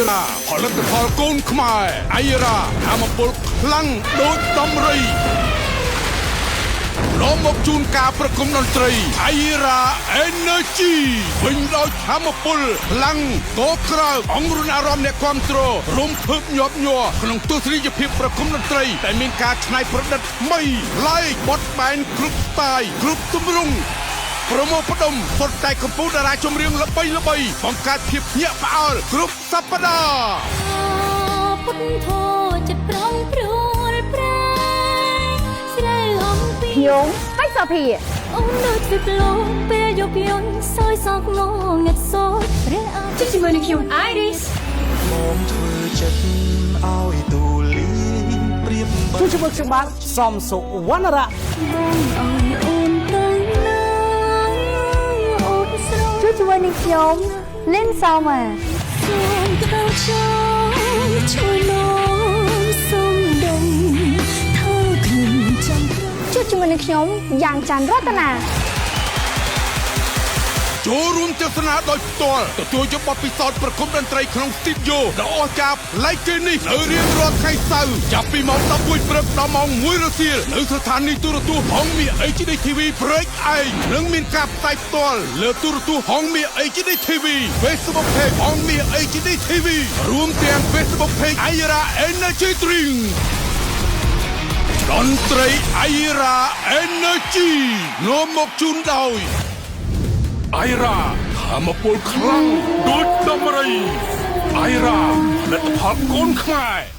ราผลิตផលកូនខ្មែរไอราធម្មពលខ្លាំងដូចដំរីនាំមកជូនការប្រគំតន្ត្រីไอรา Energy វិញដោយធម្មពលខ្លាំងកក្រៅអង្គរអារម្មណ៍អ្នកគ្រប់គ្រងរំភើបញាប់ញ័រក្នុងទស្សនីយភាពប្រគំតន្ត្រីដែលមានការច្នៃប្រឌិតថ្មីប្លែកបត់បែនគ្រប់ស្ទាយគ្រប់ទម្រង់ប្រមូលផ្ដុំសុទ្ធតែកម្ពុជាតារាចម្រៀងល្បីបង្កើតភាពភ្ញាក់ផ្អើលគ្រប់សប្តាហ៍ពុទ្ធធម៌ចិត្តប្រងព្រួលប្រែស្រូវអំពីខ្ញុំបៃសុភាអូនដូចទឹកលោពេលយកយន់សោយសោកងងឹតសោតព្រះអើជិះជាមួយនឹងខ្ញុំ Iris មកធ្វើចិត្តឲ្យទូលីព្រៀបជួយជាមួយខ្ញុំបាទសំសុវណ្ណរៈបងអើយអូនទៅណាអូនស្រោជួយជាមួយនឹងខ្ញុំលិនសោមាសូមទៅជួយមកសូមដងថាខ្ញុំចាំជួយជាមួយនឹងខ្ញុំយ៉ាងច័ន្ទរតនាចូលរួមទស្សនាដោយផ្ទាល់ទទួលយកបទពិសោធន៍ប្រគំតន្ត្រីក្នុងស្ទីឌីយោដ៏អស្ចារ្យប្លែកគេនេះនៅរៀងរាល់ថ្ងៃសៅរ៍ចាប់ពីម៉ោង 11 ព្រឹកដល់ម៉ោង 1 រសៀលនៅស្ថានីយទូរទស្សន៍ហងមាស HD TV ព្រែកឯងនិងមានការផ្សាយផ្ទាល់លើទូរទស្សន៍ហងមាស HD TV Facebook Page ហងមាស HD TV រួមទាំង Facebook Page ไอรา Energy Drink តន្ត្រីไอรา Energy នាំមកជូនដោយไอราធម្មពលខ្លាំងដូចដំរីไอราផលិតផលកូនខ្មែរ